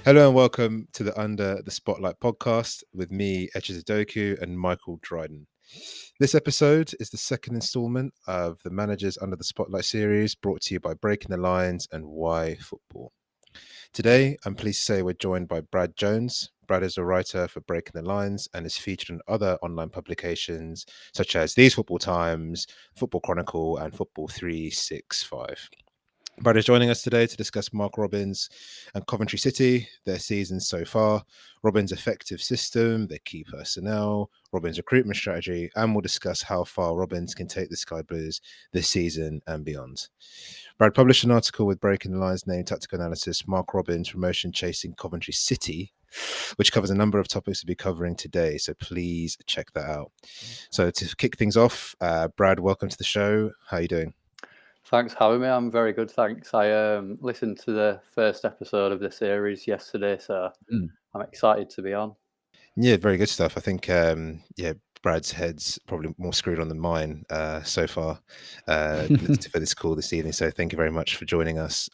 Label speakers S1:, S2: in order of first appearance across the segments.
S1: Hello and welcome to the Under the Spotlight podcast with me, Echizadoku, and Michael Dryden. This episode is the second installment of the Managers Under the Spotlight series brought to you by Breaking the Lines and Wyfutbol. Today, I'm pleased to say we're joined by Brad Jones. Brad is a writer for Breaking the Lines and is featured in other online publications such as These Football Times, Football Chronicle, and Football 365. Brad is joining us today to discuss Mark Robins and Coventry City, their season so far, Robins' effective system, their key personnel, Robins' recruitment strategy, and we'll discuss how far Robins can take the Sky Blues this season and beyond. Brad published an article with Breaking the Lines named Tactical Analysis, Mark Robins Promotion Chasing Coventry City, which covers a number of topics we'll be covering today, so please check that out. So to kick things off, Brad, welcome to the show. How are you doing?
S2: Thanks for having me. I'm very good, thanks. I listened to the first episode of the series yesterday, so I'm excited to be on.
S1: Yeah, very good stuff. I think, Brad's head's probably more screwed on than mine so far for this call this evening. So thank you very much for joining us.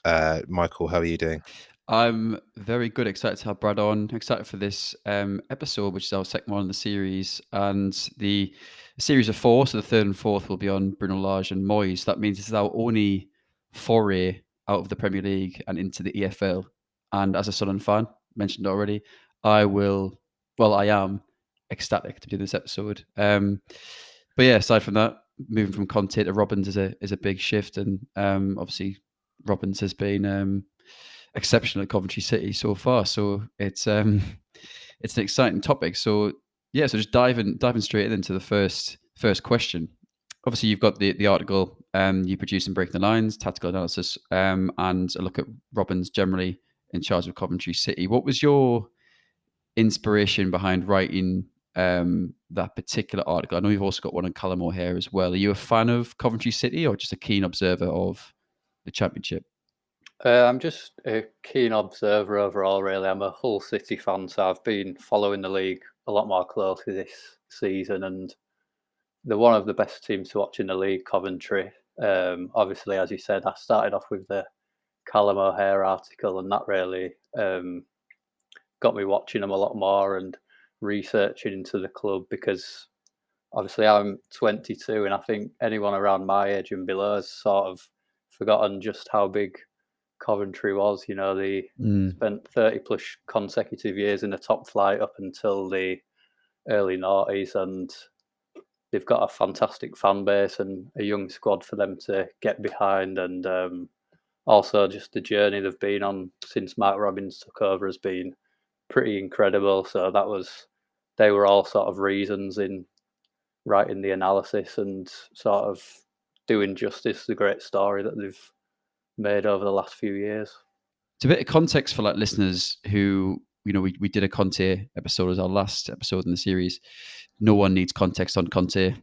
S1: Michael, how are you doing?
S3: I'm very good. Excited to have Brad on. Excited for this episode, which is our second one in the series, and the series of four. So the third and fourth will be on Bruno Lage and Moyes. That means this is our only foray out of the Premier League and into the EFL. And as a Sunderland fan, mentioned already, I am ecstatic to do this episode. But yeah, aside from that, moving from Conte to Robins is a big shift, and obviously Robins has been exceptional at Coventry City so far. So it's an exciting topic. So yeah, so just diving straight into the first question. Obviously, you've got the article you produce in Breaking the Lines, tactical analysis, and a look at Robins generally in charge of Coventry City. What was your inspiration behind writing that particular article? I know you've also got one on Callum O'Hare as well. Are you a fan of Coventry City or just a keen observer of the Championship?
S2: I'm just a keen observer overall, really. I'm a Hull City fan, so I've been following the league a lot more closely this season, and they're one of the best teams to watch in the league, Coventry. Obviously, as you said, I started off with the Callum O'Hare article, and that really got me watching them a lot more and researching into the club because obviously I'm 22 and I think anyone around my age and below has sort of forgotten just how big Coventry was. You know, they spent 30 plus consecutive years in the top flight up until the early noughties, and they've got a fantastic fan base and a young squad for them to get behind. And also just the journey they've been on since Mark Robins took over has been pretty incredible. So they were all sort of reasons in writing the analysis and sort of doing justice to the great story that they've made over the last few years.
S3: To a bit of context for like listeners who, you know, we did a Conte episode as our last episode in the series. No one needs context on Conte.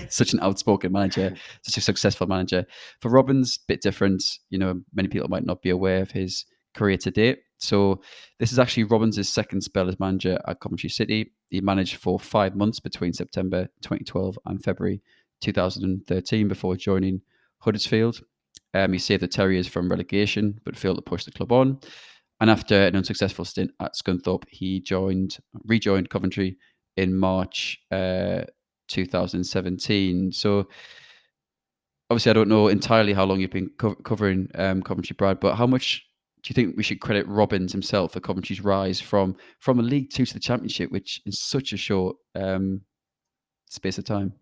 S3: Such an outspoken manager, such a successful manager. For Robins, bit different. You know, many people might not be aware of his career to date. So this is actually Robins' second spell as manager at Coventry City. He managed for 5 months between September 2012 and February 2013 before joining Huddersfield. He saved the Terriers from relegation, but failed to push the club on. And after an unsuccessful stint at Scunthorpe, he rejoined Coventry in March 2017. So obviously, I don't know entirely how long you've been covering Coventry, Brad, but how much do you think we should credit Robins himself for Coventry's rise from a League Two to the Championship, which in such a short space of time?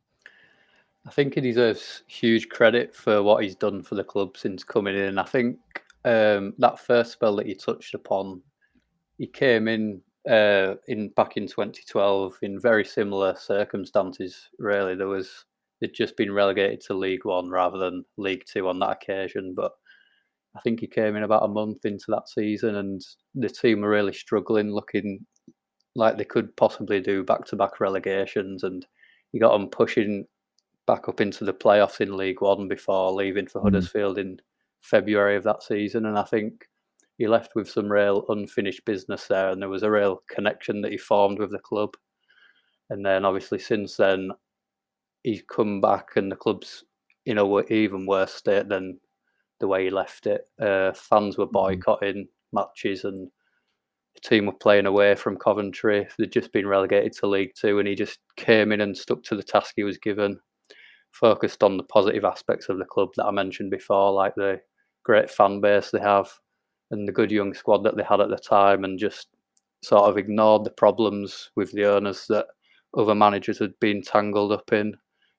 S2: I think he deserves huge credit for what he's done for the club since coming in. I think that first spell that you touched upon, he came in back in 2012 in very similar circumstances. Really, they'd just been relegated to League One rather than League Two on that occasion. But I think he came in about a month into that season, and the team were really struggling, looking like they could possibly do back-to-back relegations, and he got them pushing back up into the playoffs in League One before leaving for Huddersfield in February of that season. And I think he left with some real unfinished business there, and there was a real connection that he formed with the club. And then obviously since then, he's come back and the club's in a even worse state than the way he left it. Fans were boycotting matches and the team were playing away from Coventry. They'd just been relegated to League Two, and he just came in and stuck to the task he was given, focused on the positive aspects of the club that I mentioned before, like the great fan base they have and the good young squad that they had at the time, and just sort of ignored the problems with the owners that other managers had been tangled up in,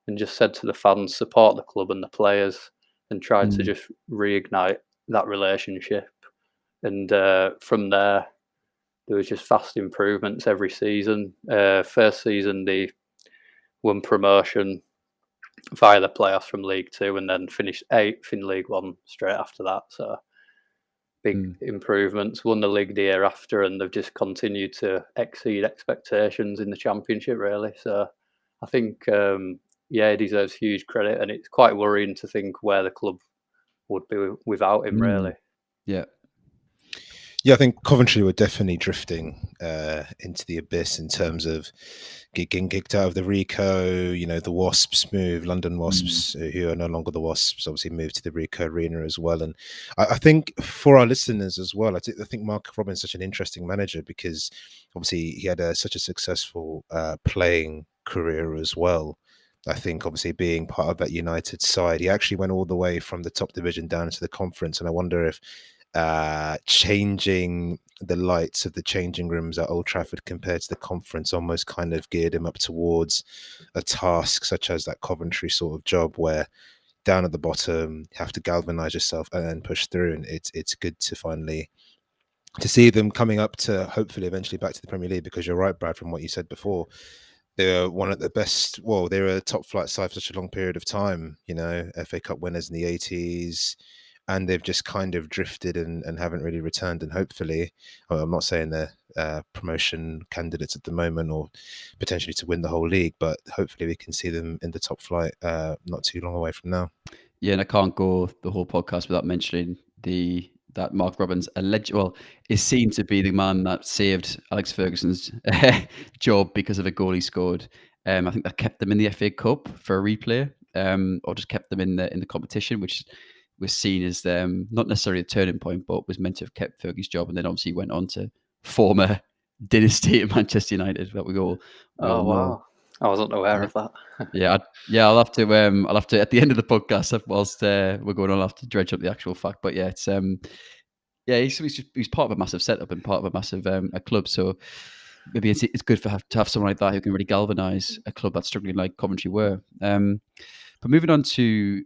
S2: and just said to the fans, support the club and the players, and tried to just reignite that relationship. And from there was just fast improvements every season. First season they won promotion via the playoffs from League Two, and then finished 8th in League One straight after that. So big improvements. Won the league the year after, and they've just continued to exceed expectations in the Championship, really. So I think, he deserves huge credit, and it's quite worrying to think where the club would be without him, really.
S3: Yeah.
S1: Yeah, I think Coventry were definitely drifting into the abyss in terms of getting kicked out of the Rico. The Wasps London Wasps, who are no longer the Wasps, obviously moved to the Rico Arena as well. And I think for our listeners as well, I think Mark Robins is such an interesting manager because obviously he had such a successful playing career as well. I think obviously being part of that United side, he actually went all the way from the top division down into the conference. And I wonder if changing the lights of the changing rooms at Old Trafford compared to the conference almost kind of geared him up towards a task such as that Coventry sort of job where down at the bottom you have to galvanize yourself and then push through. And it's good to finally to see them coming up to hopefully eventually back to the Premier League, because you're right, Brad, from what you said before. They were one of the best. Well, they were a top flight side for such a long period of time. FA Cup winners in the 80s. And they've just kind of drifted and haven't really returned. And hopefully, I'm not saying they're promotion candidates at the moment or potentially to win the whole league, but hopefully we can see them in the top flight not too long away from now.
S3: Yeah, and I can't go the whole podcast without mentioning that Mark Robins is seen to be the man that saved Alex Ferguson's job because of a goal he scored. I think that kept them in the FA Cup for a replay, or just kept them in the competition, which was seen as not necessarily a turning point, but was meant to have kept Fergie's job. And then obviously went on to form a dynasty at Manchester United that we all know.
S2: Wow. I wasn't aware of that.
S3: I'll have to at the end of the podcast, whilst we're going on, I'll have to dredge up the actual fact. But yeah, it's he's part of a massive setup and part of a massive a club. So maybe it's good to have someone like that who can really galvanise a club that's struggling like Coventry were. But moving on to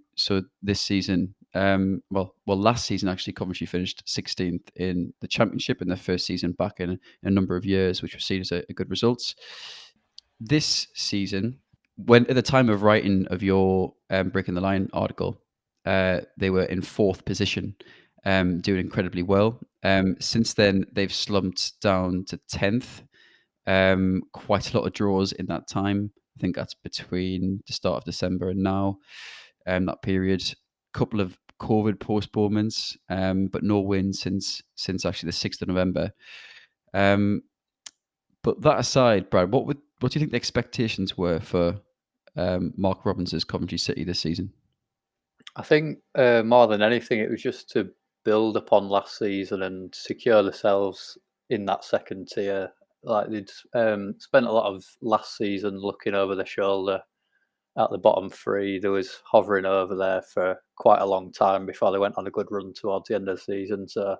S3: this season, last season actually, Coventry finished 16th in the Championship in their first season back in a number of years, which was seen as a good result. This season, when at the time of writing of your Breaking the Line article, they were in 4th position, doing incredibly well. Since then, they've slumped down to 10th. Quite a lot of draws in that time. I think that's between the start of December and now. That period, couple of COVID postponements, but no wins since actually the 6th of November. But that aside, Brad, what do you think the expectations were for Mark Robins' Coventry City this season?
S2: I think more than anything, it was just to build upon last season and secure themselves in that second tier. Like they'd spent a lot of last season looking over their shoulder at the bottom 3. There was hovering over there for quite a long time before they went on a good run towards the end of the season. So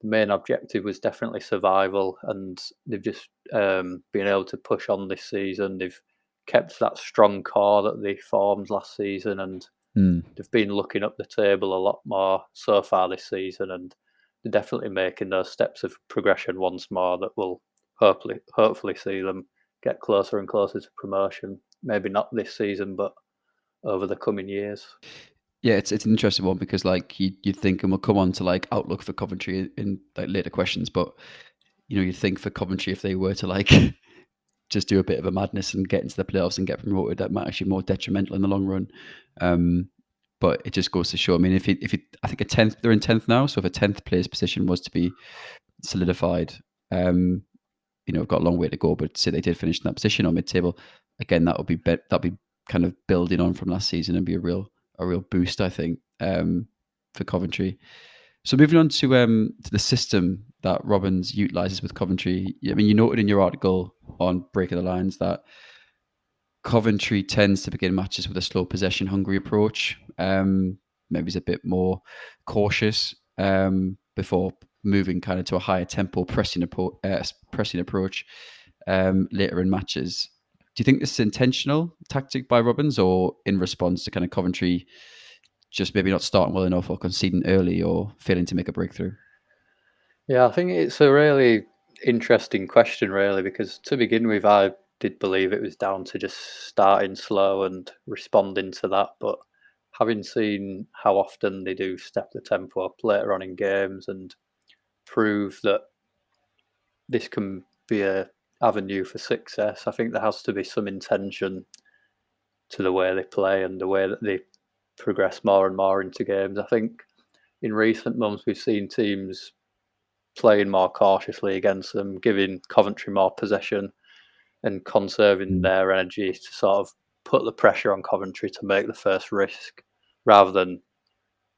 S2: the main objective was definitely survival, and they've just been able to push on this season. They've kept that strong core that they formed last season, and they've been looking up the table a lot more so far this season, and they're definitely making those steps of progression once more that will hopefully see them get closer and closer to promotion. Maybe not this season, but over the coming years.
S3: Yeah, it's an interesting one because you'd think, and we'll come on to outlook for Coventry in later questions, but you'd think for Coventry, if they were to just do a bit of a madness and get into the playoffs and get promoted, that might actually be more detrimental in the long run. But it just goes to show. I mean, if I think they're in 10th now, so if a 10th place position was to be solidified, we've got a long way to go. But say they did finish in that position or mid-table, again, that'd be kind of building on from last season and be a real boost, I think, for Coventry. So moving on to the system that Robins utilises with Coventry. I mean, you noted in your article on Breaking the Lines that Coventry tends to begin matches with a slow possession hungry approach. Maybe it's a bit more cautious before moving kind of to a higher tempo pressing approach later in matches. Do you think this is intentional tactic by Robins, or in response to kind of Coventry just maybe not starting well enough, or conceding early, or failing to make a breakthrough?
S2: Yeah, I think it's a really interesting question, really, because to begin with, I did believe it was down to just starting slow and responding to that. But having seen how often they do step the tempo up later on in games and prove that this can be a avenue for success, I think there has to be some intention to the way they play and the way that they progress more and more into games. I think in recent months we've seen teams playing more cautiously against them, giving Coventry more possession and conserving their energy to sort of put the pressure on Coventry to make the first risk rather than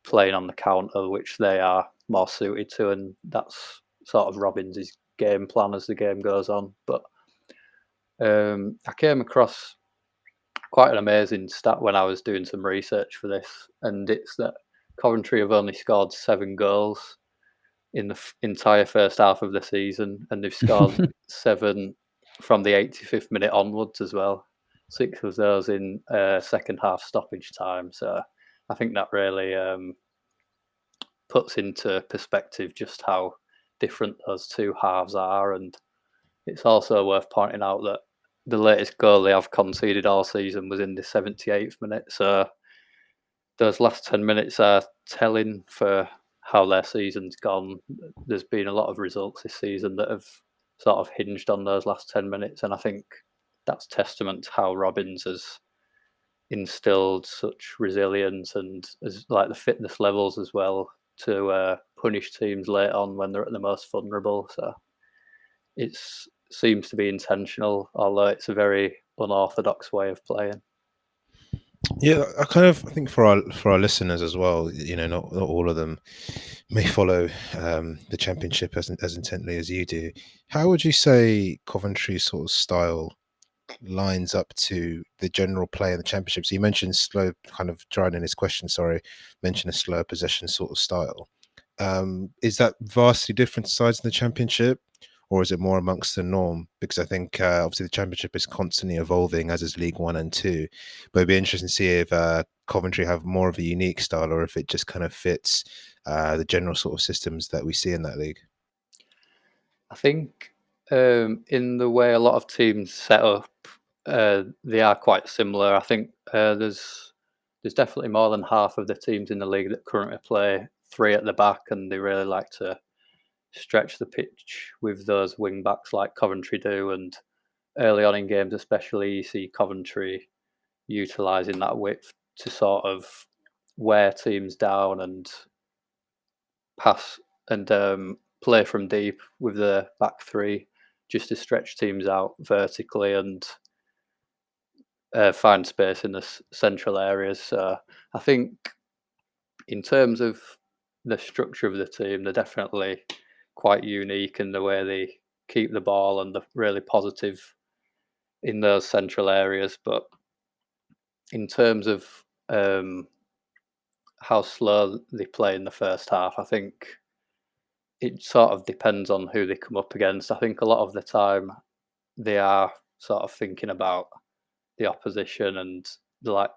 S2: playing on the counter, which they are more suited to. And that's sort of Robins' game plan as the game goes on. But I came across quite an amazing stat when I was doing some research for this, and it's that Coventry have only scored 7 goals in the entire first half of the season, and they've scored 7 from the 85th minute onwards as well. 6 of those in second half stoppage time. So I think that really puts into perspective just how different those two halves are. And it's also worth pointing out that the latest goal they have conceded all season was in the 78th minute. So those last 10 minutes are telling for how their season's gone. There's been a lot of results this season that have sort of hinged on those last 10 minutes. And I think that's testament to how Robins has instilled such resilience and as like the fitness levels as well to punish teams late on when they're at the most vulnerable. So it seems to be intentional, although it's a very unorthodox way of playing.
S1: Yeah, I think for our listeners as well, not all of them may follow the championship as intently as you do. How would you say Coventry's sort of style lines up to the general play in the championship? So you mentioned slow, kind of drawing in his question, mentioned a slow possession sort of style. Is that vastly different sides in the championship, or is it more amongst the norm? Because I think obviously the championship is constantly evolving, as is League 1 and 2. But it'd be interesting to see if Coventry have more of a unique style, or if it just kind of fits the general sort of systems that we see in that league.
S2: I think in the way a lot of teams set up, they are quite similar. I think there's definitely more than half of the teams in the league that currently play 3 at the back, and they really like to stretch the pitch with those wing backs like Coventry do. And early on in games, especially, you see Coventry utilising that width to sort of wear teams down and pass and play from deep with the back 3 just to stretch teams out vertically and find space in the central areas. So I think in terms of the structure of the team, they're definitely quite unique in the way they keep the ball and they're really positive in those central areas. But in terms of how slow they play in the first half, I think it sort of depends on who they come up against. I think a lot of the time they are sort of thinking about the opposition, and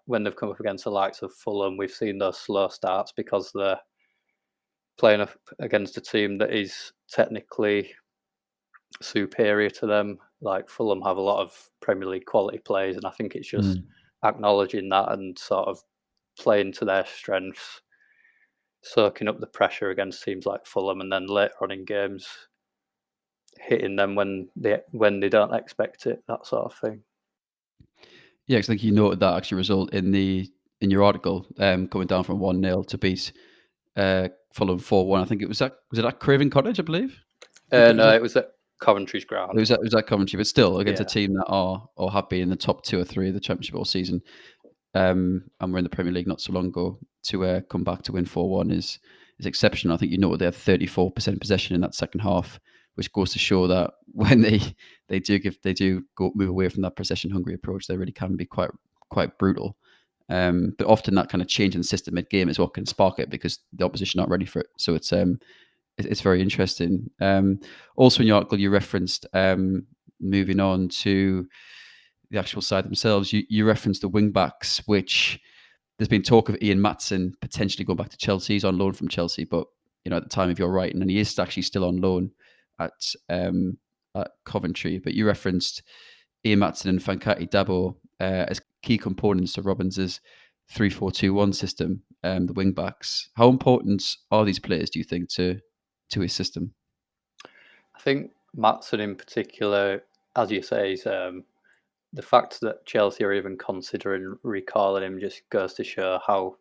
S2: when they've come up against the likes of Fulham, we've seen those slow starts because they're playing against a team that is technically superior to them. Like Fulham have a lot of Premier League quality players, and I think it's just acknowledging that and sort of playing to their strengths, soaking up the pressure against teams like Fulham, and then later on in games hitting them when they don't expect it, that sort of thing.
S3: Yeah, because I think you noted that actually result in your article, coming down from 1-0 to beat Fulham 4-1. I think was it at Craven Cottage, I believe?
S2: No, it was at Coventry's ground.
S3: It was at Coventry, but still against a
S2: Yeah.
S3: team that are or have been in the top 2 or 3 of the championship all season. And we're in the Premier League not so long ago. To come back to win 4-1 is is exceptional. I think you noted they had 34% possession in that second half, which goes to show that when they do move away from that possession hungry approach, they really can be quite brutal. But often that kind of change in the system mid game is what can spark it, because the opposition aren't ready for it. So it's very interesting. Also in your article, you referenced, moving on to the actual side themselves, you referenced the wing backs, which there's been talk of Ian Maatsen potentially going back to Chelsea. He's on loan from Chelsea, but at the time of your writing, and he is actually still on loan at Coventry. But you referenced Ian Maatsen and Fankati Dabo as key components to Robins's 3-4-2-1 system, the wing backs. How important are these players, do you think, to his system?
S2: I think Maatsen in particular, as you say, is the fact that Chelsea are even considering recalling him just goes to show how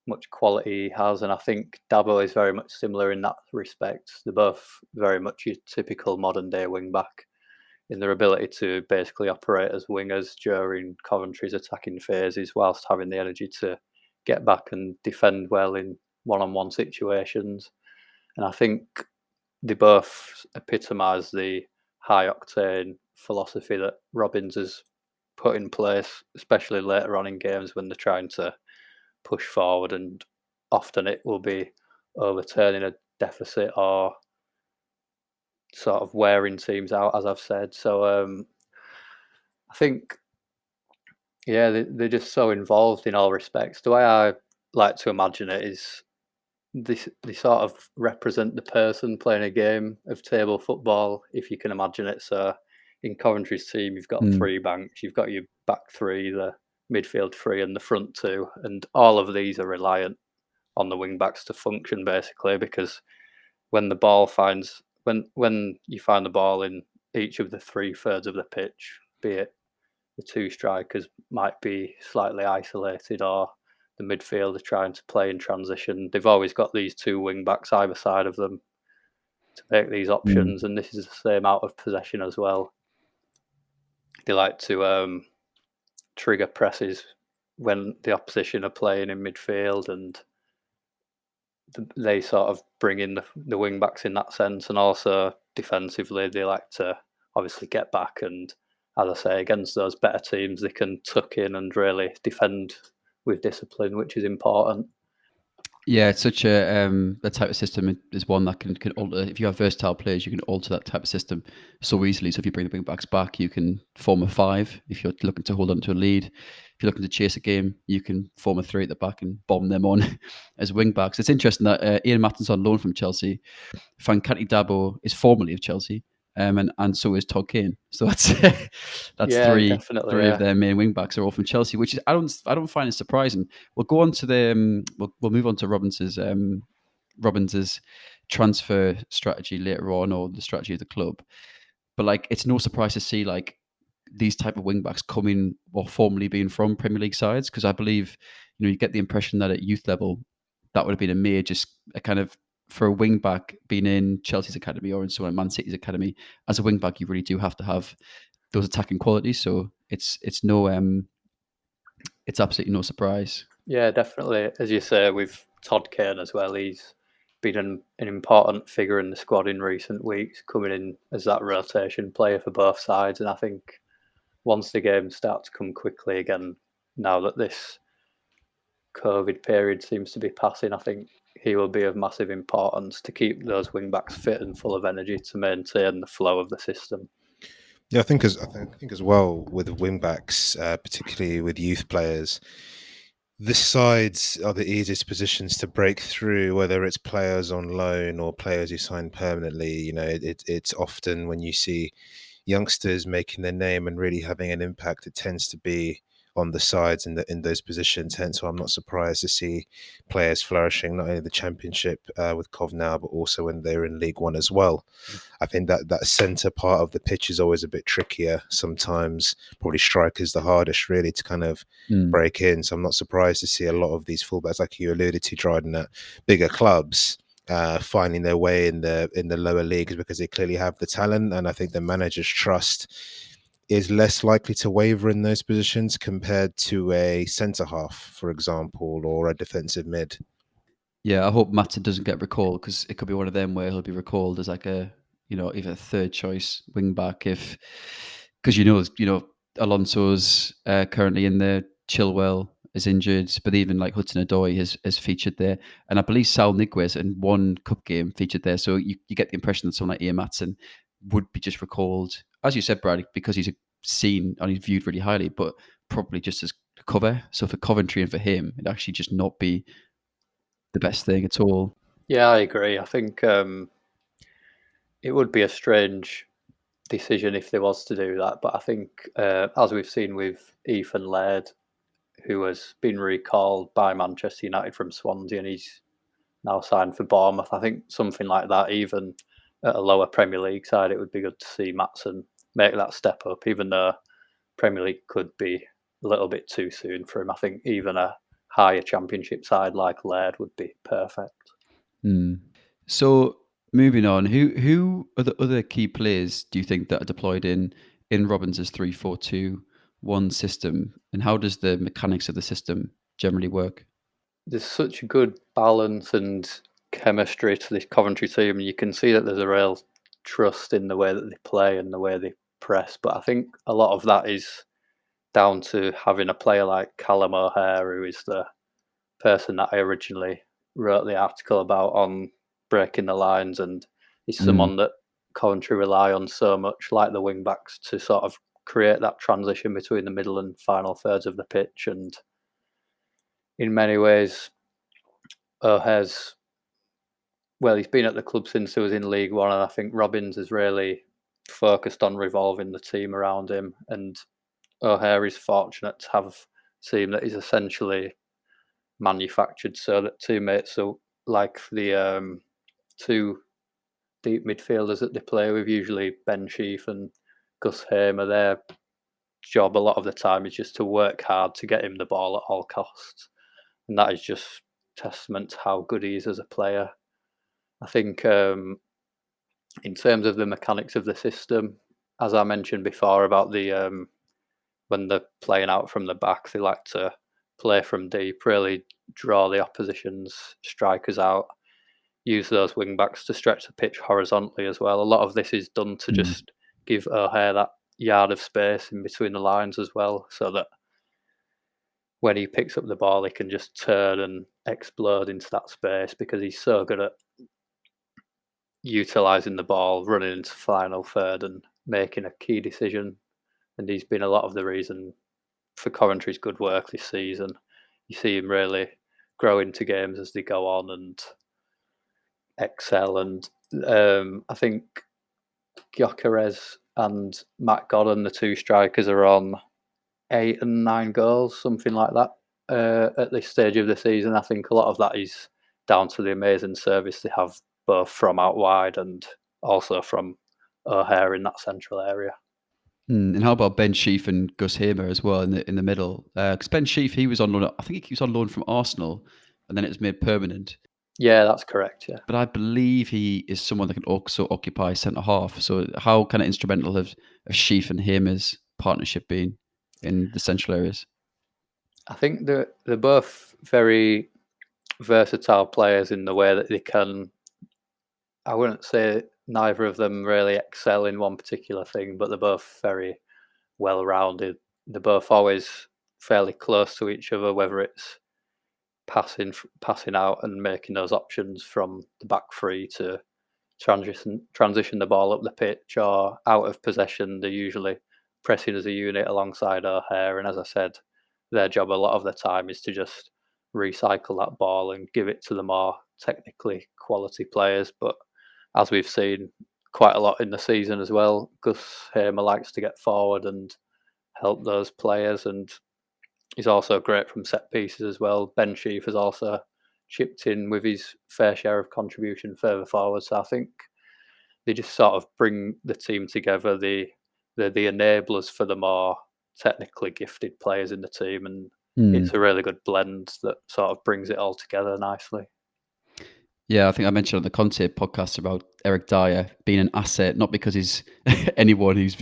S2: much quality he has. And I think Dabo is very much similar in that respect. They're both very much your typical modern day wing back in their ability to basically operate as wingers during Coventry's attacking phases, whilst having the energy to get back and defend well in one-on-one situations. And I think they both epitomise the high-octane philosophy that Robins has put in place, especially later on in games when they're trying to push forward, and often it will be overturning a deficit or sort of wearing teams out, as I've said. So I think, yeah, they're just so involved in all respects. The way I like to imagine it is they sort of represent the person playing a game of table football, if you can imagine it. So in Coventry's team, you've got three banks, you've got your back three, the midfield three, and the front two, and all of these are reliant on the wing backs to function, basically, because when the ball finds when you find the ball in each of the 3/3 of the pitch, be it the two strikers might be slightly isolated or the midfielder trying to play in transition, they've always got these two wing backs either side of them to make these options, and this is the same out of possession as well. They like to trigger presses when the opposition are playing in midfield, and they sort of bring in the wing backs in that sense. And also defensively, they like to obviously get back, and as I say, against those better teams, they can tuck in and really defend with discipline, which is important.
S3: Yeah, it's such a type of system is one that can alter. If you have versatile players, you can alter that type of system so easily. So if you bring the wing backs back, you can form a 5. If you're looking to hold on to a lead, if you're looking to chase a game, you can form a 3 at the back and bomb them on as wing backs. It's interesting that Ian Matten's on loan from Chelsea. Fankati Dabo is formerly of Chelsea, and so is Todd Kane. So that's
S2: Yeah,
S3: three
S2: definitely,
S3: of their main wing backs are all from Chelsea, which is I don't find it surprising. We'll go on to the we'll move on to Robins's transfer strategy later on, or the strategy of the club. But like, it's no surprise to see like these type of wing backs coming or formerly being from Premier League sides, because I believe you get the impression that at youth level that would have been a major a kind of, for a wing back being in Chelsea's academy or in someone Man City's academy, as a wing back you really do have to have those attacking qualities. So it's absolutely no surprise.
S2: Yeah, definitely. As you say, with Todd Kane as well, he's been an important figure in the squad in recent weeks, coming in as that rotation player for both sides. And I think once the games start to come quickly again, now that this COVID period seems to be passing, I think he will be of massive importance to keep those wing backs fit and full of energy to maintain the flow of the system.
S1: Yeah, I think as well with wing backs, particularly with youth players, the sides are the easiest positions to break through, whether it's players on loan or players who sign permanently. It's often when you see youngsters making their name and really having an impact, it tends to be on the sides in those positions. Hence why I'm not surprised to see players flourishing, not only the Championship with Cov now, but also when they're in League One as well. I think that centre part of the pitch is always a bit trickier sometimes. Probably strikers the hardest really to kind of break in. So I'm not surprised to see a lot of these fullbacks, like you alluded to, Dryden, at bigger clubs, finding their way in the lower leagues, because they clearly have the talent, and I think the manager's trust is less likely to waver in those positions compared to a centre half, for example, or a defensive mid.
S3: Yeah, I hope Matson doesn't get recalled, because it could be one of them where he'll be recalled as like a, either third choice wing back, because Alonso's currently in there, Chilwell is injured, but even like Hudson-Odoi has featured there, and I believe Sal Niguez in one cup game featured there. So you get the impression that someone like Ian Matson would be just recalled, as you said, Brad, because he's seen and he's viewed really highly, but probably just as cover. So for Coventry and for him, it'd actually just not be the best thing at all.
S2: Yeah, I agree. I think it would be a strange decision if there was to do that, but I think as we've seen with Ethan Laird, who has been recalled by Manchester United from Swansea, and he's now signed for Bournemouth. I think something like that, even at a lower Premier League side, it would be good to see Matson make that step up, even though Premier League could be a little bit too soon for him. I think even a higher Championship side like Laird would be perfect.
S3: So moving on, who are the other key players do you think that are deployed in Robins's 3-4-2-1 system, and how does the mechanics of the system generally work?
S2: There's such a good balance and chemistry to this Coventry team, and you can see that there's a real trust in the way that they play and the way they press. But I think a lot of that is down to having a player like Callum O'Hare, who is the person that I originally wrote the article about on breaking the lines, and he's someone that Coventry rely on so much, like the wing backs, to sort of create that transition between the middle and final thirds of the pitch. And in many ways, O'Hare's, well, he's been at the club since he was in League One, and I think Robins has really focused on revolving the team around him. And O'Hare is fortunate to have a team that is essentially manufactured so that teammates are like the two deep midfielders that they play with, usually Ben Sheaf and Gus Hamer. Their job a lot of the time is just to work hard to get him the ball at all costs, and that is just testament to how good he is as a player. I think in terms of the mechanics of the system, as I mentioned before about the when they're playing out from the back, they like to play from deep, really draw the opposition's strikers out, use those wing backs to stretch the pitch horizontally as well. A lot of this is done to just give O'Hare that yard of space in between the lines as well, so that when he picks up the ball, he can just turn and explode into that space, because he's so good at utilising the ball, running into final third and making a key decision. And he's been a lot of the reason for Coventry's good work this season. You see him really grow into games as they go on and excel. And I think Gyökeres and Matt Godden, the two strikers, are on 8 and 9 goals, something like that, at this stage of the season. I think a lot of that is down to the amazing service they have, both from out wide and also from O'Hare in that central area.
S3: And how about Ben Sheaf and Gus Hamer as well in the middle? Because Ben Sheaf, he was on loan. I think he was on loan from Arsenal, and then it was made permanent.
S2: Yeah, that's correct. Yeah,
S3: But I believe he is someone that can also occupy centre half. So how kind of instrumental have Sheaf and Hamer's partnership been in the central areas?
S2: I think they're both very versatile players in the way that they can. I wouldn't say neither of them really excel in one particular thing, but they're both very well rounded. They're both always fairly close to each other, whether it's passing out and making those options from the back three to transition the ball up the pitch, or out of possession. They're usually pressing as a unit alongside O'Hare, and as I said, their job a lot of the time is to just recycle that ball and give it to the more technically quality players. But as we've seen quite a lot in the season as well, Gus Hamer likes to get forward and help those players, and he's also great from set pieces as well. Ben Sheaf has also chipped in with his fair share of contribution further forward. So I think they just sort of bring the team together. They're the enablers for the more technically gifted players in the team, and it's a really good blend that sort of brings it all together nicely.
S3: Yeah, I think I mentioned on the Conte podcast about Eric Dyer being an asset, not because he's anyone who's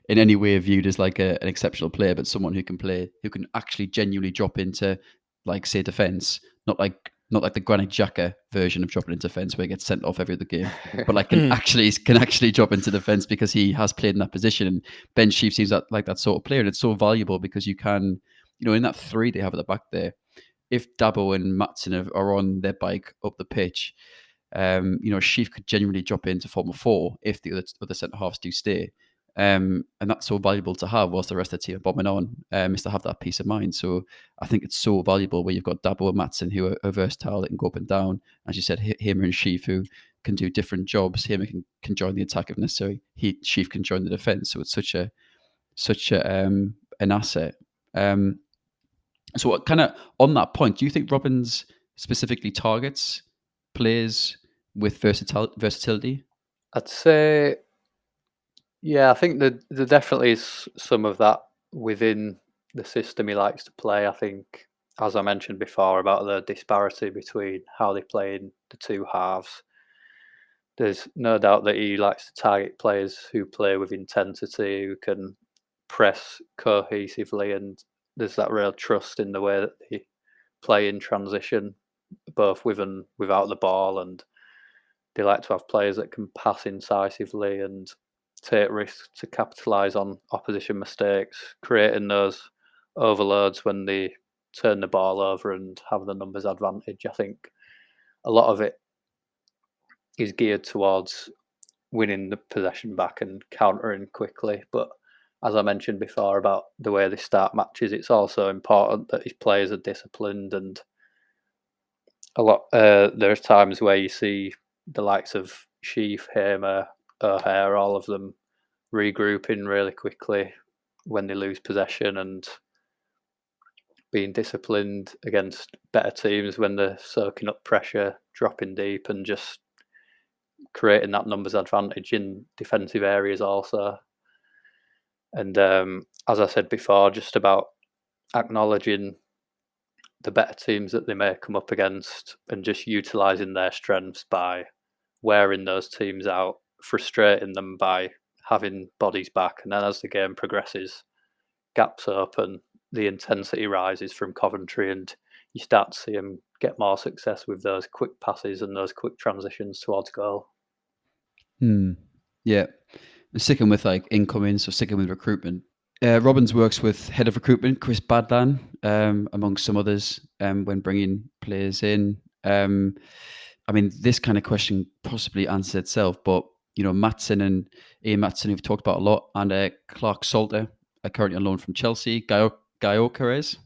S3: in any way viewed as like an exceptional player, but someone who can play, who can actually genuinely drop into, like, say, defence, not like not like the Granit Xhaka version of dropping into defence where he gets sent off every other game, but like can actually drop into defence because he has played in that position. And Ben Sheaf seems like that sort of player, and it's so valuable because you can, in that three they have at the back there, if Dabo and Matson are on their bike up the pitch, Sheaf could genuinely drop into form of 4 if the other centre halves do stay. And that's so valuable to have whilst the rest of the team are bombing on, is to have that peace of mind. So I think it's so valuable where you've got Dabo and Matson who are versatile, that can go up and down. As you said, Hamer and Sheaf who can do different jobs. Hamer can join the attack if necessary. Sheaf can join the defence. So it's such an asset. So what kind of, on that point, do you think Robins specifically targets players with versatility?
S2: I'd say, yeah, I think there definitely is some of that within the system he likes to play. I think, as I mentioned before, about the disparity between how they play in the two halves. There's no doubt that he likes to target players who play with intensity, who can press cohesively, and there's that real trust in the way that they play in transition, both with and without the ball. And they like to have players that can pass incisively and take risks to capitalise on opposition mistakes, creating those overloads when they turn the ball over and have the numbers advantage. I think a lot of it is geared towards winning the possession back and countering quickly. But as I mentioned before about the way they start matches, it's also important that his players are disciplined. And there's times where you see the likes of Sheaf, Hamer, O'Hare, all of them regrouping really quickly when they lose possession and being disciplined against better teams when they're soaking up pressure, dropping deep, and just creating that numbers advantage in defensive areas also. And as I said before, just about acknowledging the better teams that they may come up against and just utilising their strengths by wearing those teams out, frustrating them by having bodies back. And then as the game progresses, gaps open, the intensity rises from Coventry, and you start to see them get more success with those quick passes and those quick transitions towards goal.
S3: Yeah. And sticking with like incoming, so sticking with recruitment. Robins works with head of recruitment Chris Badlan, among some others, when bringing players in. I mean, this kind of question possibly answers itself, but Matson and Ian Matson, who've talked about a lot, and Clark Salter are currently on loan from Chelsea. Gaio Carrez,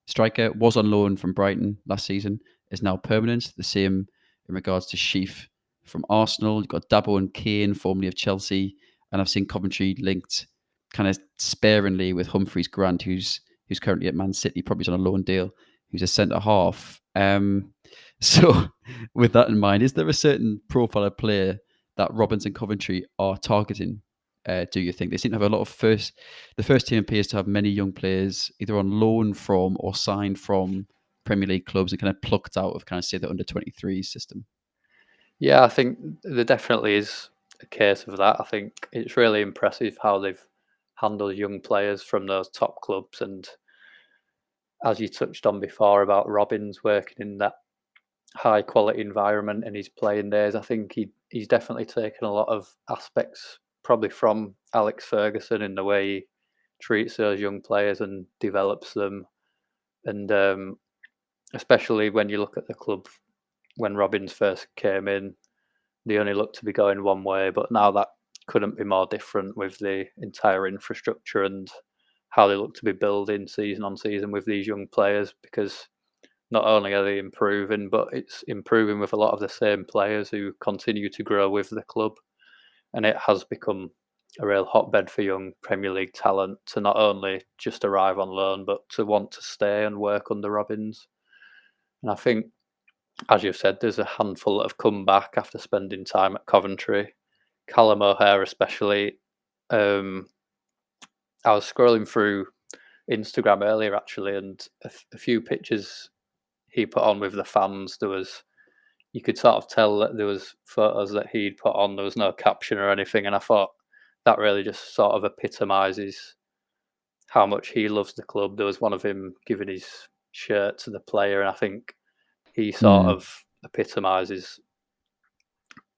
S3: striker, was on loan from Brighton last season, is now permanent. The same in regards to Sheaf from Arsenal. You've got Dabo and Kane, formerly of Chelsea, and I've seen Coventry linked kind of sparingly with Humphreys Grant, who's currently at Man City, probably on a loan deal, who's a centre half. So with that in mind, is there a certain profile of player that Robins and Coventry are targeting? Do you think they seem to have a lot of the first team appears to have many young players either on loan from or signed from Premier League clubs and kind of plucked out of kind of say the under 23s system?
S2: Yeah, I think there definitely is a case of that. I think it's really impressive how they've handled young players from those top clubs. And as you touched on before about Robins working in that high quality environment in his playing days, I think he's definitely taken a lot of aspects probably from Alex Ferguson in the way he treats those young players and develops them. And especially when you look at the club when Robins first came in, they only looked to be going one way, but now that couldn't be more different with the entire infrastructure and how they look to be building season on season with these young players, because not only are they improving, but it's improving with a lot of the same players who continue to grow with the club. And it has become a real hotbed for young Premier League talent to not only just arrive on loan, but to want to stay and work under Robins. And I think, as you've said, there's a handful that have come back after spending time at Coventry. Callum O'Hare especially. I was scrolling through Instagram earlier actually, and a few pictures he put on with the fans. You could sort of tell that there was photos that he'd put on. There was no caption or anything, and I thought that really just sort of epitomises how much he loves the club. There was one of him giving his shirt to the player, and I think he sort of epitomises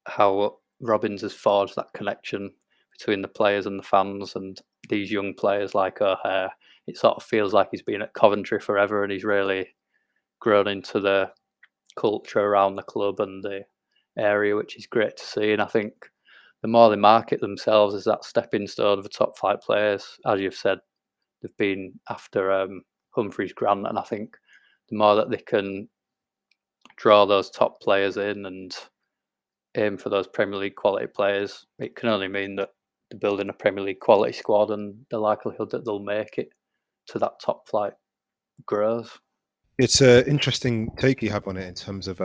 S2: how Robins has forged that connection between the players and the fans, and these young players like O'Hare. It sort of feels like he's been at Coventry forever, and he's really grown into the culture around the club and the area, which is great to see. And I think the more they market themselves as that stepping stone for top flight players, as you've said, they've been after Humphreys Grant, and I think the more that they can draw those top players in and aim for those Premier League quality players, it can only mean that they're building a Premier League quality squad, and the likelihood that they'll make it to that top flight grows.
S1: It's an interesting take you have on it in terms of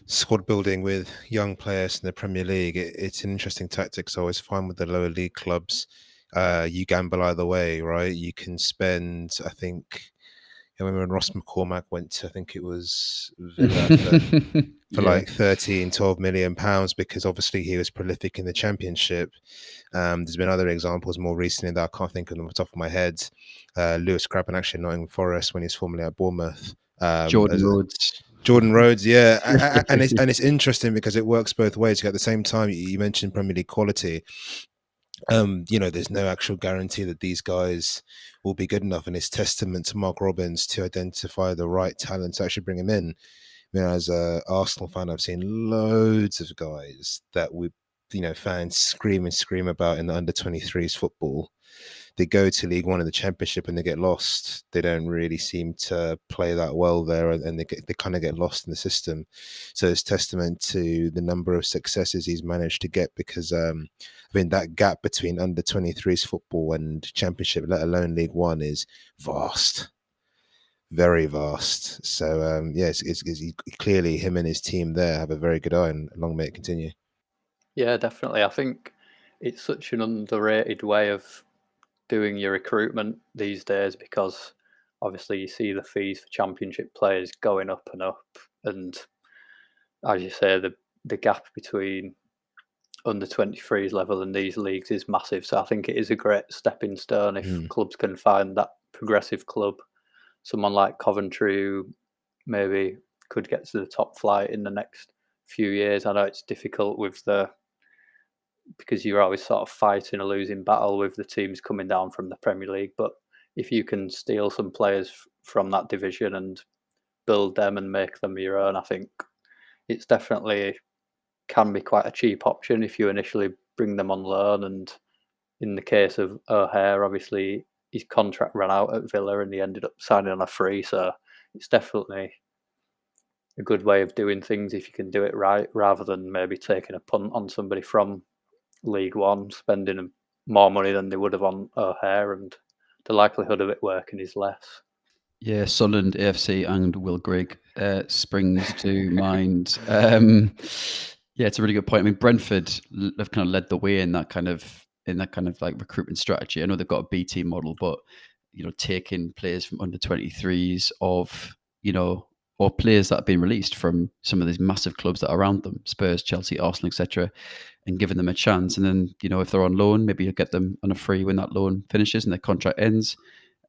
S1: squad building with young players in the Premier League. It's an interesting tactic. I always find with the lower league clubs, you gamble either way, right? You can spend, I think, I remember when Ross McCormack went to, I think it was Villa for like 13, 12 million pounds, because obviously he was prolific in the Championship. There's been other examples more recently that I can't think of them off the top of my head. Lewis Crabbin actually Nottingham Forest when he's formerly at Bournemouth.
S3: Jordan Rhodes.
S1: Jordan Rhodes, yeah, and it's interesting because it works both ways. At the same time, you mentioned Premier League quality. There's no actual guarantee that these guys will be good enough, and it's testament to Mark Robins to identify the right talent to actually bring him in. As an Arsenal fan, I've seen loads of guys that fans scream about in the under-23s football. They go to League One in the Championship and they get lost. They don't really seem to play that well there, and they kind of get lost in the system. So it's testament to the number of successes he's managed to get, because that gap between under-23s football and Championship, let alone League One, is vast. Very vast. So it's clearly him and his team there have a very good eye, and long may it continue.
S2: Yeah, definitely. I think it's such an underrated way of doing your recruitment these days, because obviously you see the fees for Championship players going up and up, and as you say, the gap between under 23s level and these leagues is massive. So I think it is a great stepping stone if clubs can find that progressive club, someone like Coventry who maybe could get to the top flight in the next few years. I know it's difficult because you're always sort of fighting a losing battle with the teams coming down from the Premier League. But if you can steal some players from that division and build them and make them your own, I think it's definitely can be quite a cheap option if you initially bring them on loan. And in the case of O'Hare, obviously his contract ran out at Villa and he ended up signing on a free. So it's definitely a good way of doing things if you can do it right, rather than maybe taking a punt on somebody from League One, spending more money than they would have on O'Hare, and the likelihood of it working is less.
S3: Yeah, Sunderland AFC and Will Grigg springs to mind. Yeah, it's a really good point. I mean, Brentford have kind of led the way in that kind of like recruitment strategy. I know they've got a B team model, but taking players from under 23s or players that have been released from some of these massive clubs that are around them, Spurs, Chelsea, Arsenal, etc., and giving them a chance. And then if they're on loan, maybe you get them on a free when that loan finishes and their contract ends.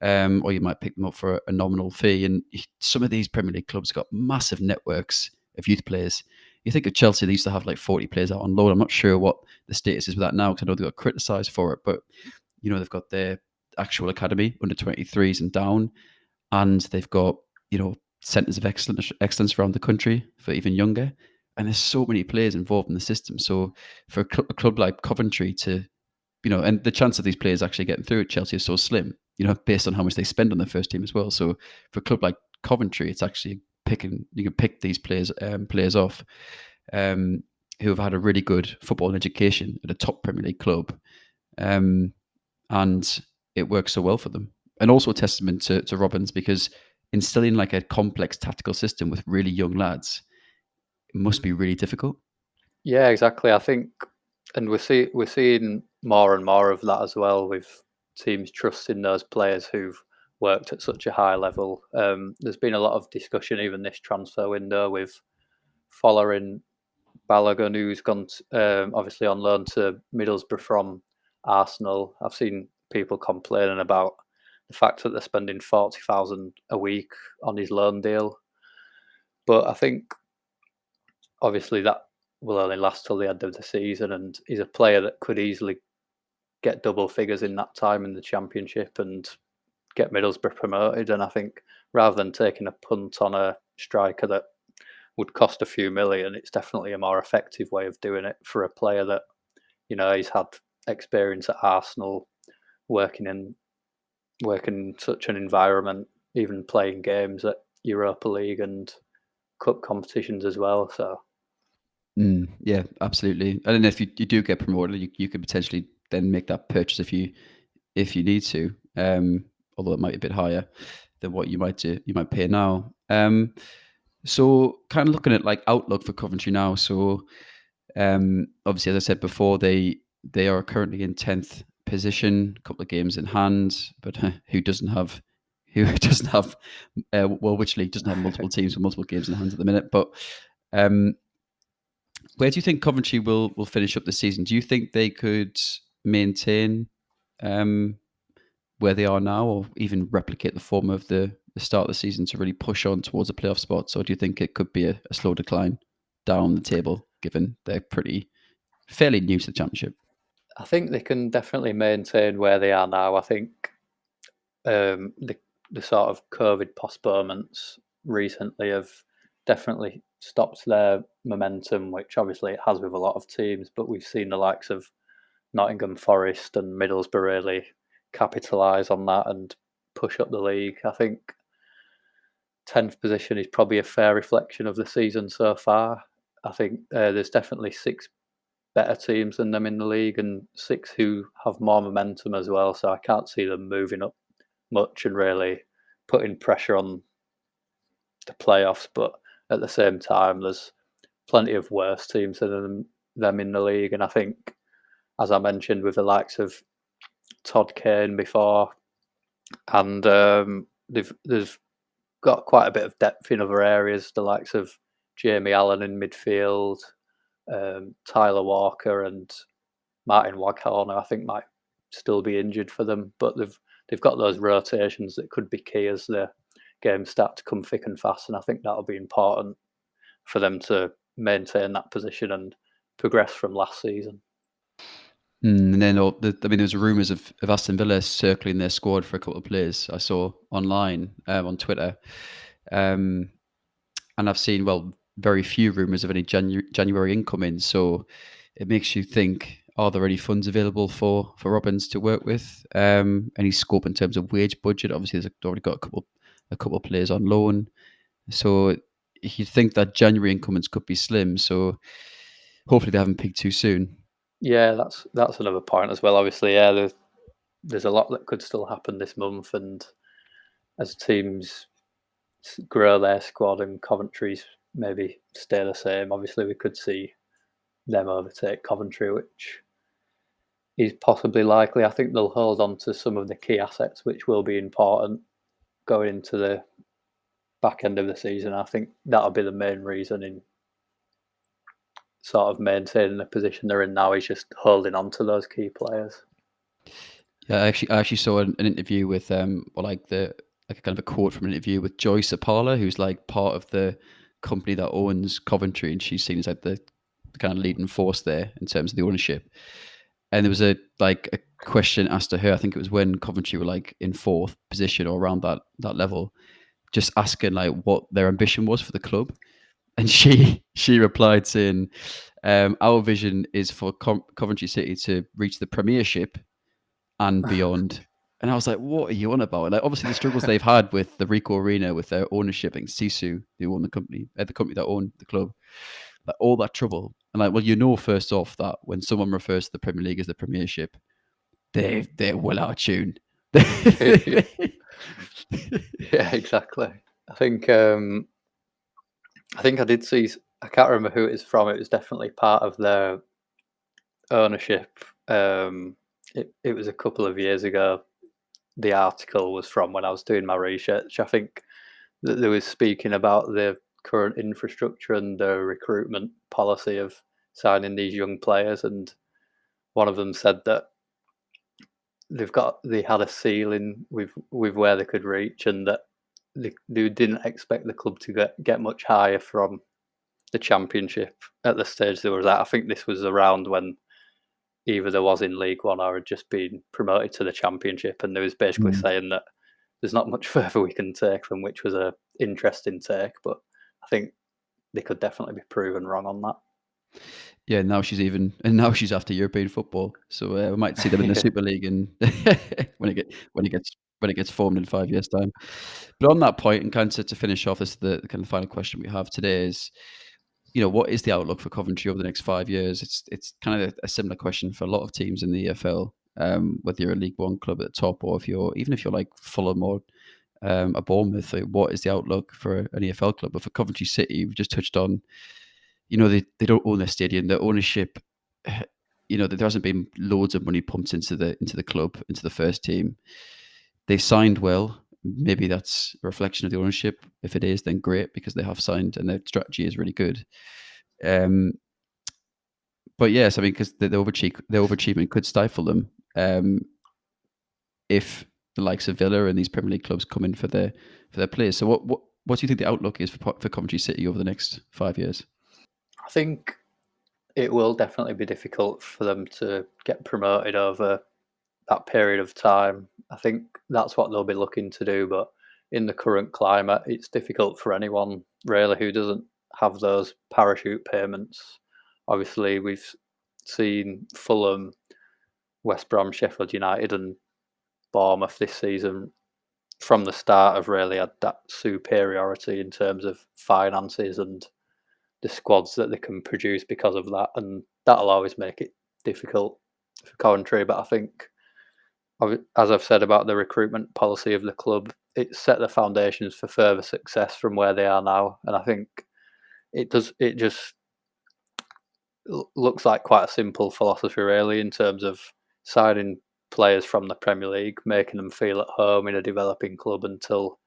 S3: Or you might pick them up for a nominal fee. And some of these Premier League clubs got massive networks of youth players. You think of Chelsea, they used to have like 40 players out on loan. I'm not sure what the status is with that now, because I know they got criticised for it. But, they've got their actual academy, under 23s and down. And they've got, centres of excellence around the country for even younger. And there's so many players involved in the system. So for a club like Coventry to and the chance of these players actually getting through at Chelsea is so slim, based on how much they spend on their first team as well. So for a club like Coventry, it's actually you can pick these players off who have had a really good football education at a top Premier League club, and it works so well for them. And also a testament to Robins, because instilling like a complex tactical system with really young lads must be really difficult.
S2: Yeah, exactly. I think, and we're seeing more and more of that as well, with teams trusting those players who've worked at such a high level. There's been a lot of discussion even this transfer window with following Balogun, who's gone obviously on loan to Middlesbrough from Arsenal. I've seen people complaining about the fact that they're spending 40,000 a week on his loan deal. But I think obviously that will only last till the end of the season, and he's a player that could easily get double figures in that time in the Championship and get Middlesbrough promoted. And I think rather than taking a punt on a striker that would cost a few million, it's definitely a more effective way of doing it for a player that, he's had experience at Arsenal, working in such an environment, even playing games at Europa League and cup competitions as well. So
S3: Yeah, absolutely. And then if you do get promoted, you could potentially then make that purchase if you need to. Although it might be a bit higher than what you might pay now. So kind of looking at like outlook for Coventry now. So obviously, as I said before, they are currently in 10th position, a couple of games in hand, but who doesn't have which league doesn't have multiple teams with multiple games in hand at the minute? But where do you think Coventry will finish up the season? Do you think they could maintain where they are now, or even replicate the form of the start of the season to really push on towards a playoff spot? Or do you think it could be a slow decline down the table, given they're fairly new to the Championship?
S2: I think they can definitely maintain where they are now. I think the sort of COVID postponements recently have definitely stopped their momentum, which obviously it has with a lot of teams. But we've seen the likes of Nottingham Forest and Middlesbrough really capitalise on that and push up the league. I think 10th position is probably a fair reflection of the season so far. I think there's definitely 6 better teams than them in the league and 6 who have more momentum as well. So I can't see them moving up much and really putting pressure on the playoffs. But at the same time, there's plenty of worse teams than them in the league. And I think, as I mentioned, with the likes of Todd Kane before, and they've got quite a bit of depth in other areas, the likes of Jamie Allen in midfield, Tyler Walker and Martin Waghorn, I think might still be injured for them, but they've got those rotations that could be key as the games start to come thick and fast, and I think that'll be important for them to maintain that position and progress from last season.
S3: And then, there's rumours of Aston Villa circling their squad for a couple of players I saw online on Twitter. And I've seen, very few rumours of any January incoming. So it makes you think, are there any funds available for Robins to work with? Any scope in terms of wage budget? Obviously, there's already got a couple of players on loan. So you'd think that January incomings could be slim. So hopefully they haven't peaked too soon.
S2: Yeah, that's another point as well. Obviously, yeah, there's a lot that could still happen this month, and as teams grow their squad and Coventry's maybe stay the same, obviously we could see them overtake Coventry, which is possibly likely. I think they'll hold on to some of the key assets, which will be important going into the back end of the season. I think that'll be the main reason in sort of maintaining the position they're in now, is just holding on to those key players.
S3: Yeah, I actually saw an interview with a kind of a quote from an interview with Joyce Apala, who's like part of the company that owns Coventry, and she's seen as like the kind of leading force there in terms of the ownership. And there was a question asked to her, I think it was when Coventry were like in 4th position or around that level, just asking like what their ambition was for the club. And she replied saying, our vision is for Coventry City to reach the Premiership and beyond. And I was like, what are you on about? Like, obviously the struggles they've had with the Rico Arena, with their ownership, and Sisu, who own the company that owned the club, like all that trouble. And like, well, first off that when someone refers to the Premier League as the Premiership, they're well out of tune.
S2: Yeah, exactly. I think I did see. I can't remember who it is from. It was definitely part of their ownership. It was a couple of years ago. The article was from when I was doing my research. I think that they was speaking about the current infrastructure and the recruitment policy of signing these young players, and one of them said that they had a ceiling with where they could reach, and that they didn't expect the club to get much higher from the Championship at the stage they were at. I think this was around when either there was in League One or had just been promoted to the Championship, and they was basically saying that there's not much further we can take from, which was a interesting take, but I think they could definitely be proven wrong on that.
S3: Yeah, now she's after European football, so we might see them in the Super League and when it gets formed in 5 years' time. But on that point, and kind of to finish off, this is the kind of final question we have today is, what is the outlook for Coventry over the next 5 years? It's kind of a similar question for a lot of teams in the EFL, whether you're a League One club at the top or if you're like Fulham or a Bournemouth. What is the outlook for an EFL club? But for Coventry City, we've just touched on, they don't own their stadium. Their ownership, there hasn't been loads of money pumped into the club, into the first team. They've signed well. Maybe that's a reflection of the ownership. If it is, then great, because they have signed and their strategy is really good. But yes, I mean, because the overachievement could stifle them if the likes of Villa and these Premier League clubs come in for their players. So what do you think the outlook is for Coventry City over the next 5 years?
S2: I think it will definitely be difficult for them to get promoted over that period of time. I think that's what they'll be looking to do, but in the current climate, it's difficult for anyone really who doesn't have those parachute payments. Obviously, we've seen Fulham, West Brom, Sheffield United and Bournemouth this season from the start have really had that superiority in terms of finances and the squads that they can produce because of that, and that'll always make it difficult for Coventry. But I think, as I've said about the recruitment policy of the club, it's set the foundations for further success from where they are now, and I think it just looks like quite a simple philosophy really, in terms of signing players from the Premier League, making them feel at home in a developing club until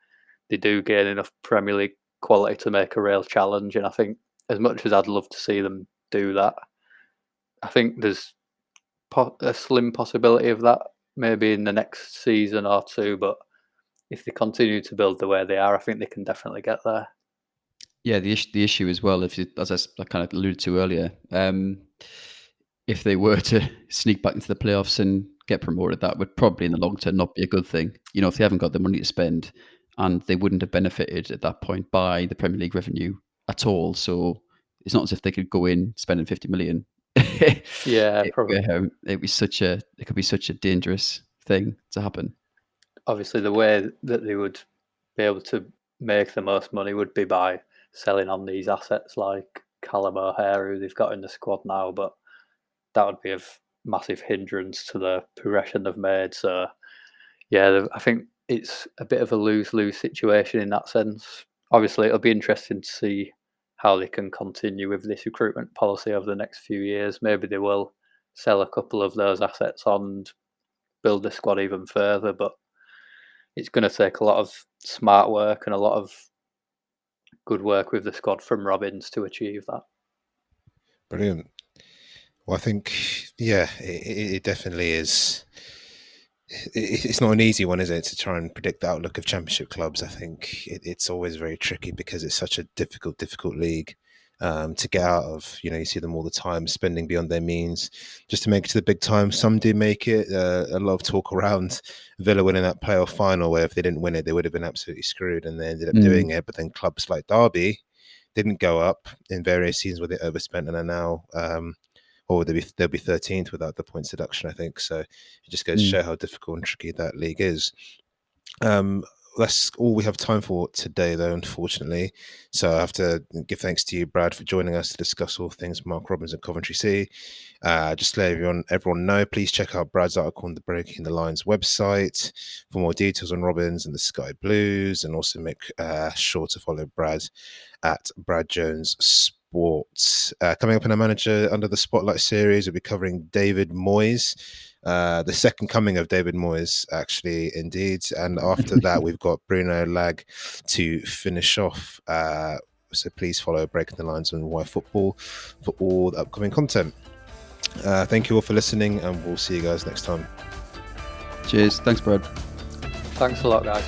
S2: they do gain enough Premier League quality to make a real challenge. And I think, as much as I'd love to see them do that, I think there's a slim possibility of that maybe in the next season or two. But if they continue to build the way they are, I think they can definitely get there.
S3: Yeah, the issue as well, as I kind of alluded to earlier, if they were to sneak back into the playoffs and get promoted, that would probably in the long term not be a good thing. If they haven't got the money to spend, and they wouldn't have benefited at that point by the Premier League revenue at all. So it's not as if they could go in spending 50 million.
S2: Yeah, probably.
S3: It could be such a dangerous thing to happen.
S2: Obviously, the way that they would be able to make the most money would be by selling on these assets like Callum O'Hare, who they've got in the squad now, but that would be of massive hindrance to the progression they've made. So, yeah, I think it's a bit of a lose-lose situation in that sense. Obviously, it'll be interesting to see how they can continue with this recruitment policy over the next few years. Maybe they will sell a couple of those assets on and build the squad even further, but it's going to take a lot of smart work and a lot of good work with the squad from Robins to achieve that.
S1: Brilliant. Well, I think, yeah, it definitely is. It's not an easy one, is it, to try and predict the outlook of Championship clubs? I think it's always very tricky because it's such a difficult league to get out of. You see them all the time spending beyond their means just to make it to the big time. Some do make it. A lot of talk around Villa winning that playoff final, where if they didn't win it, they would have been absolutely screwed, and they ended up doing it. But then clubs like Derby didn't go up in various seasons where they overspent and are now... or they'll be 13th without the points deduction, I think. So it just goes to show how difficult and tricky that league is. That's all we have time for today, though, unfortunately. So I have to give thanks to you, Brad, for joining us to discuss all things Mark Robins and Coventry City. Just to let everyone know, please check out Brad's article on the Breaking the Lines website for more details on Robins and the Sky Blues, and also make sure to follow Brad at Brad Jones Sports. Coming up in our Manager Under the Spotlight series, we'll be covering David Moyes, the second coming of David Moyes, actually, indeed. And after that, we've got Bruno Lag to finish off. So please follow Breaking the Lines on Wyfutbol for all the upcoming content. Thank you all for listening, and we'll see you guys next time.
S3: Cheers. Thanks, Brad.
S2: Thanks a lot, guys.